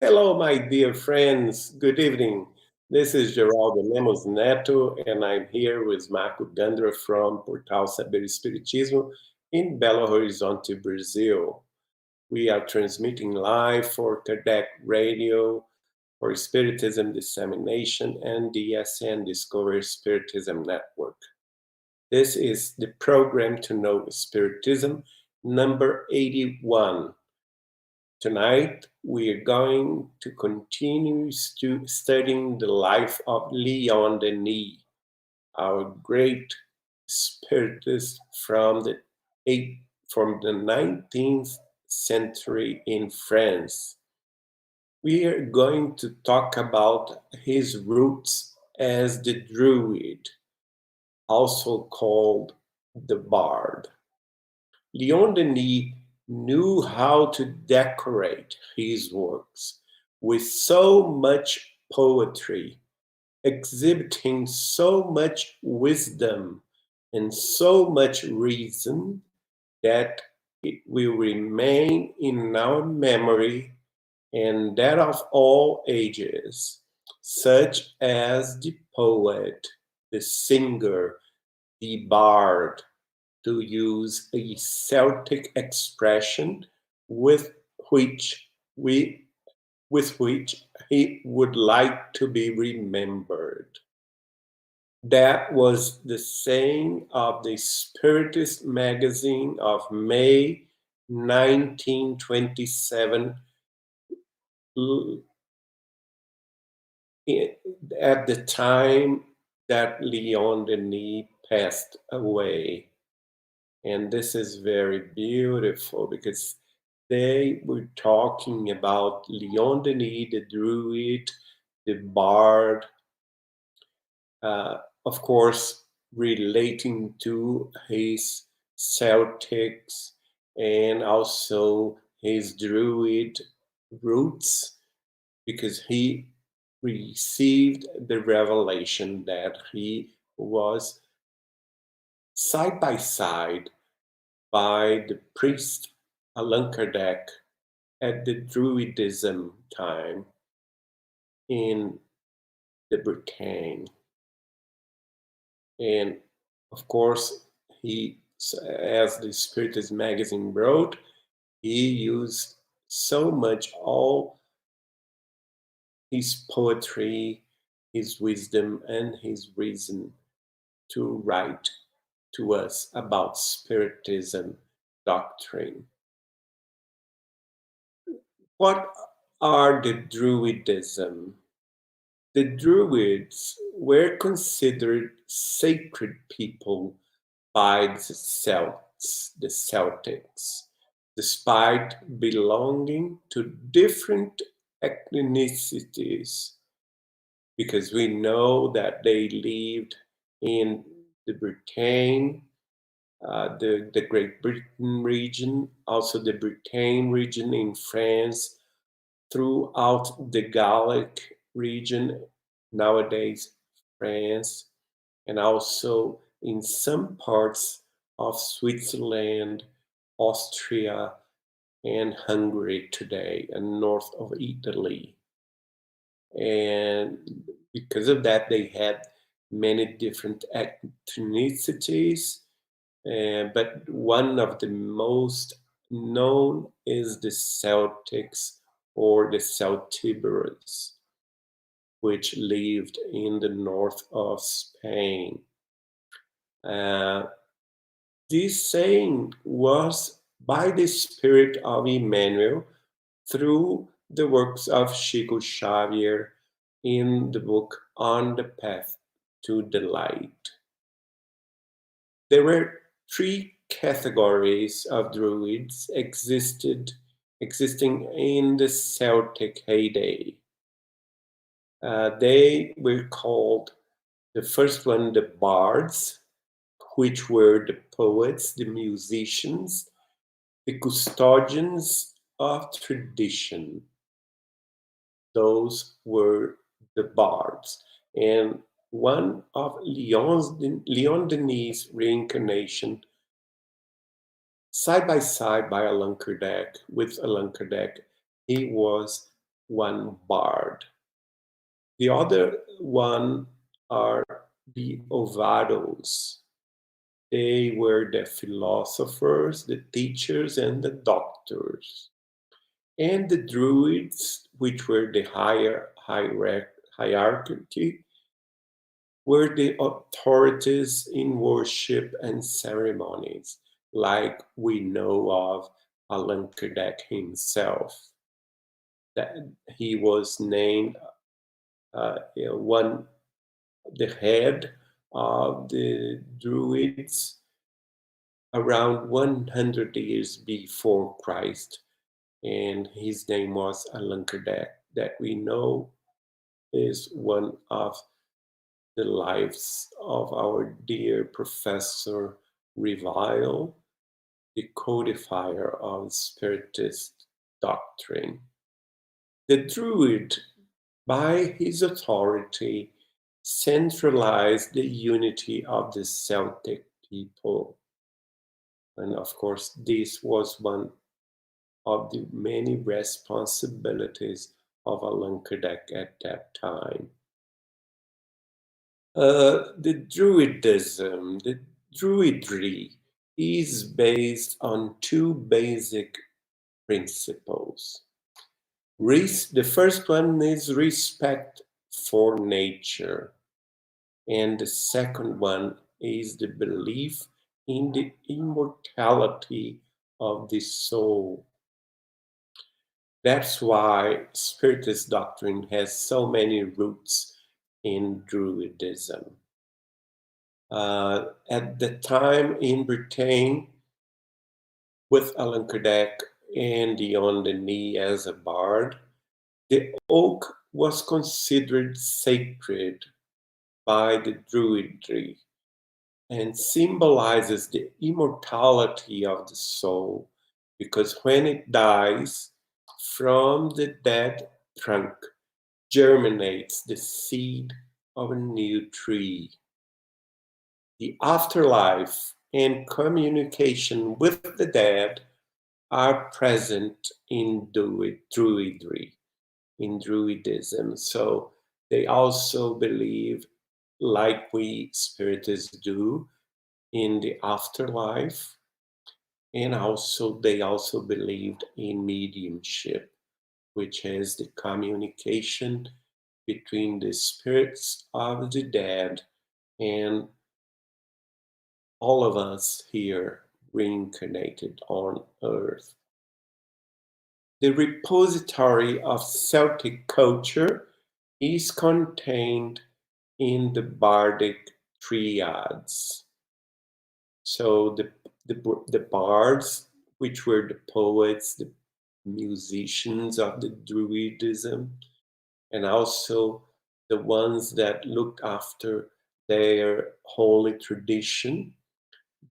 Hello, my dear friends. Good evening. This is Geraldo Lemos Neto, and I'm here with Marco Gandra from Portal Saber Espiritismo in Belo Horizonte, Brazil. We are transmitting live for Kardec Radio, for Spiritism Dissemination, and the SN Discover Spiritism Network. This is the program to know Spiritism, number 81. Tonight, we are going to continue studying the life of Leon Denis, our great spiritist from the 19th century in France. We are going to talk about his roots as the Druid, also called the Bard. Leon Denis knew how to decorate his works with so much poetry, exhibiting so much wisdom and so much reason that it will remain in our memory and that of all ages, such as the poet, the singer, the bard, to use a Celtic expression with which we with which he would like to be remembered. That was the saying of the Spiritist magazine of May 1927 at the time that Leon Denis passed away. And this is very beautiful because they were talking about Leon Denis, the Druid, the Bard, of course, relating to his Celtics and also his Druid roots, because he received the revelation that he was side by side by the priest Allan Kardec at the Druidism time in the Bretagne. And of course, he, as the Spiritism magazine wrote, he used so much all his poetry, his wisdom, and his reason to write to us about Spiritism doctrine. What are the Druidism? The Druids were considered sacred people by the Celtics, despite belonging to different ethnicities, because we know that they lived in the Bretagne, the Great Britain region, also the Bretagne region in France, throughout the Gallic region, nowadays France, and also in some parts of Switzerland, Austria, and Hungary today, and north of Italy. And because of that, they had many different ethnicities, but one of the most known is the Celtics or the Celtiberians, which lived in the north of Spain. This saying was by the spirit of Emmanuel through the works of Chico Xavier in the book On the Path to the Light. There were three categories of Druids existing in the Celtic heyday. They were called, the first one, the bards, which were the poets, the musicians, the custodians of tradition. Those were the bards. And one of Leon Denis' reincarnation, side by side by Allan Kardec, with Allan Kardec, he was one bard. The other one are the Ovados. They were the philosophers, the teachers, and the doctors. And the Druids, which were the higher hierarchy, were the authorities in worship and ceremonies, like we know of Allan Kardec himself. That he was named one the head of the Druids around 100 years before Christ, and his name was Allan Kardec, that we know is one of the lives of our dear Professor Revile, the codifier of Spiritist doctrine. The Druid, by his authority, centralized the unity of the Celtic people. And of course, this was one of the many responsibilities of Allan Kardec at that time. The Druidry is based on two basic principles. The first one is respect for nature, and the second one is the belief in the immortality of the soul. That's why Spiritist doctrine has so many roots in Druidism. At the time in Britain, with Allan Kardec and Dion Denis as a bard, the oak was considered sacred by the Druidry and symbolizes the immortality of the soul, because when it dies, from the dead trunk germinates the seed of a new tree. The afterlife and communication with the dead are present in Druidry, in Druidism. So they also believe, like we Spiritists do, in the afterlife, and they also believed in mediumship, which is the communication between the spirits of the dead and all of us here reincarnated on earth. The repository of Celtic culture is contained in the bardic triads. So the bards, which were the poets, the musicians of the Druidism, and also the ones that looked after their holy tradition,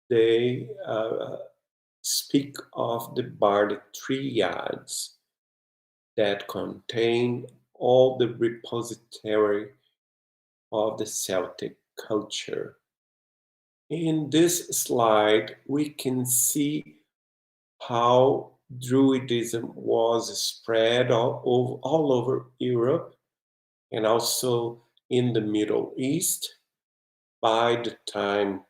they speak of the bardic triads that contain all the repository of the Celtic culture. In this slide, we can see how Druidism was spread all over Europe and also in the Middle East by the time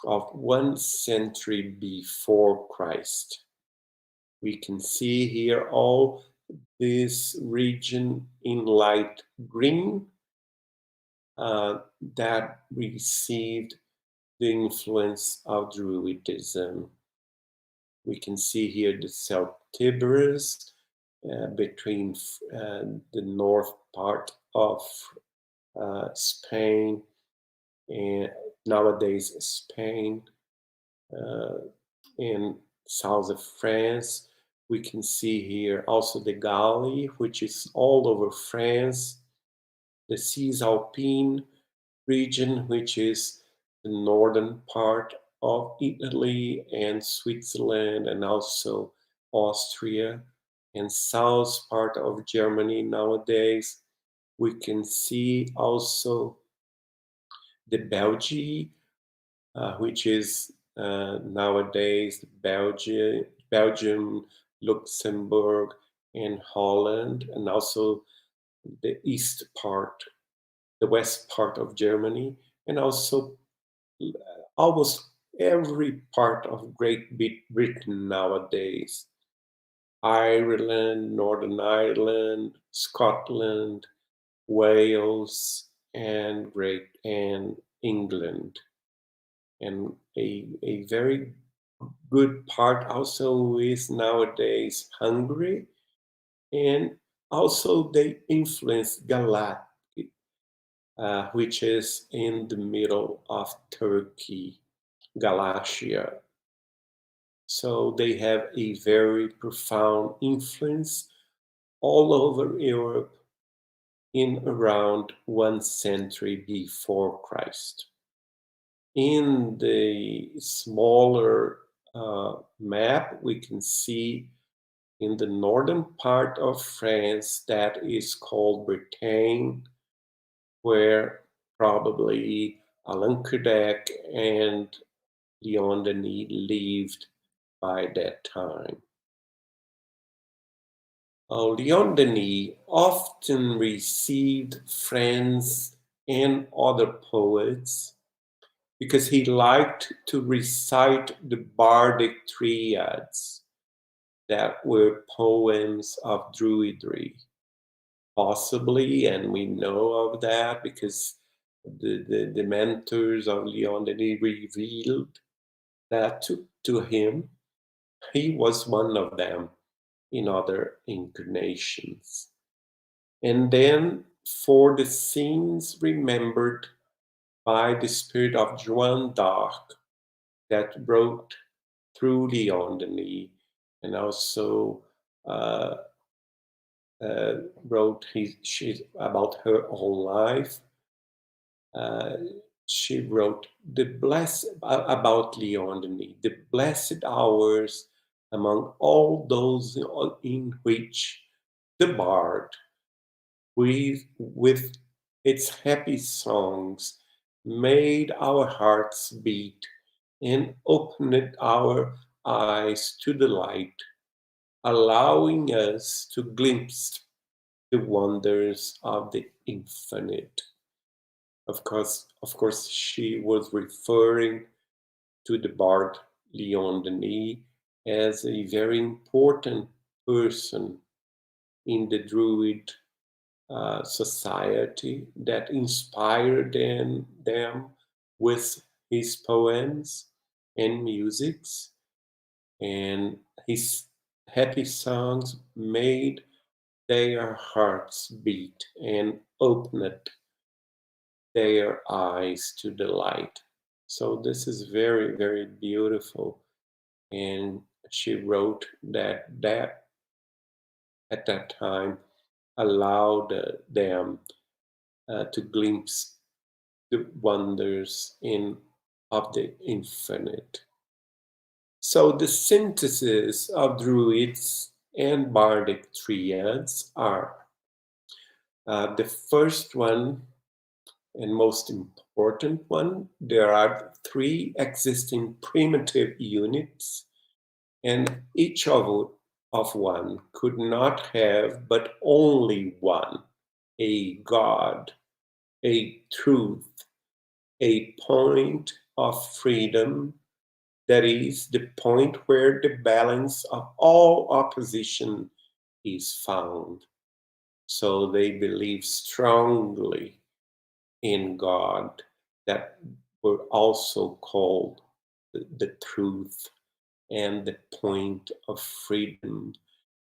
of 1 century before Christ. We can see here all this region in light green that received the influence of Druidism. We can see here the Celtiberes between the north part of Spain and nowadays Spain and south of France. We can see here also the Gauli, which is all over France, the Cisalpine region, which is the northern part of Italy and Switzerland, and also Austria, and south part of Germany nowadays. We can see also the Belgium, which is nowadays Belgium, Luxembourg, and Holland, and also the east part, the west part of Germany, and also almost every part of Great Britain nowadays. Ireland, Northern Ireland, Scotland, Wales, and England. And a very good part also is nowadays Hungary, and also they influence Galat, which is in the middle of Turkey, Galatia. So they have a very profound influence all over Europe in around 1 century before Christ. In the smaller map, we can see in the northern part of France that is called Bretagne, where probably Allan Kardec and Leon Denis lived by that time. Leon Denis often received friends and other poets because he liked to recite the bardic triads that were poems of Druidry. Possibly, and we know of that because the mentors of Leon Denis revealed that to him. He was one of them in other incarnations. And then for the scenes remembered by the spirit of Joan d'Arc that broke through Leon Denis and also uh, wrote about her own life. Uh, she wrote about Leon Denis, the blessed hours among all those in which the bard, with its happy songs, made our hearts beat and opened our eyes to the light, allowing us to glimpse the wonders of the infinite. Of course, she was referring to the bard Leon Denis as a very important person in the Druid society that inspired them with his poems and musics, and his happy songs made their hearts beat and opened their eyes to the light. So this is very, very beautiful. And she wrote that at that time allowed them to glimpse the wonders of the infinite. So the synthesis of druids and bardic triads are the first one and most important one. There are three existing primitive units, and each of one could not have but only one: a God, a truth, a point of freedom, that is, the point where the balance of all opposition is found. So they believe strongly in God, that were also called the truth and the point of freedom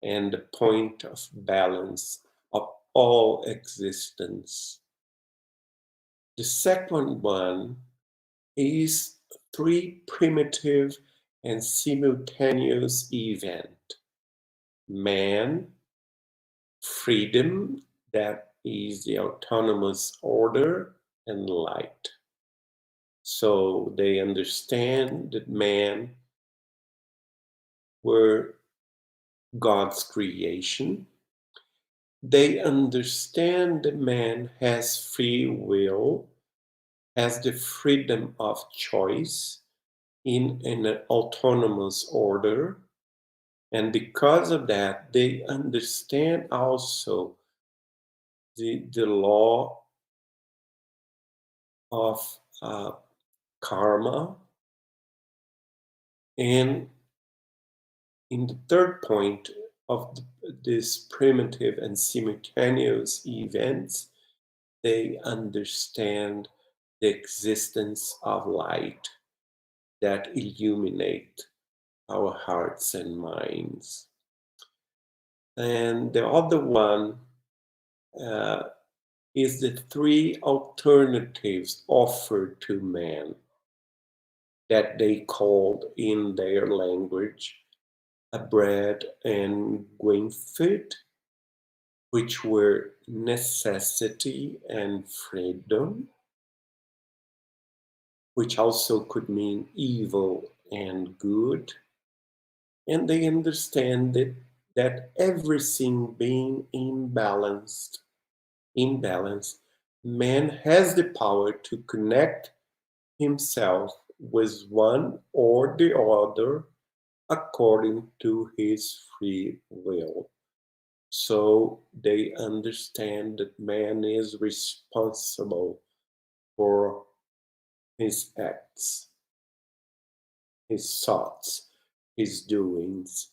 and the point of balance of all existence. The second one is three primitive and simultaneous events: man, freedom, that is the autonomous order, and light. So they understand that man were God's creation. They understand that man has free will, has the freedom of choice in an autonomous order, And because of that, they understand also the law of karma. And in the third point of this primitive and simultaneous events, they understand the existence of light that illuminate our hearts and minds. And the other one uh, is the three alternatives offered to man that they called in their language a bread and food, which were necessity and freedom, which also could mean evil and good. And they understand that everything being imbalanced, man has the power to connect himself with one or the other according to his free will. So they understand that man is responsible for his acts, his thoughts, his doings,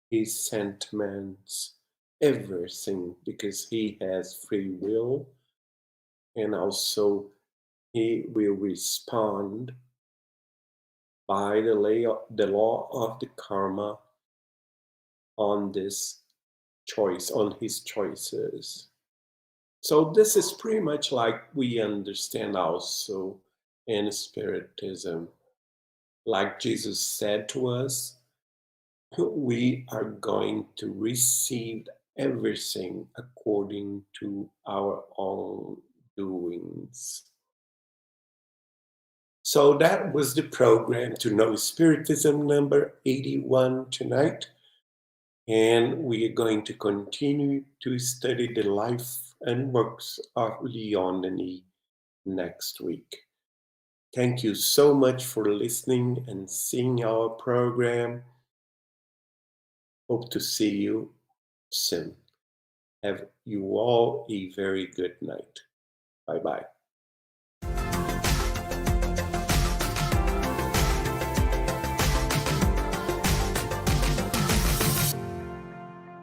his sentiments, everything, because he has free will, and also he will respond by the law of the karma on this choice, on his choices. So this is pretty much like we understand also in Spiritism. Like Jesus said to us, we are going to receive everything according to our own doings. So that was the program to know Spiritism number 81 tonight. And we are going to continue to study the life and works of Leon Denis next week. Thank you so much for listening and seeing our program. Hope to see you soon. Have you all a very good night. Bye bye.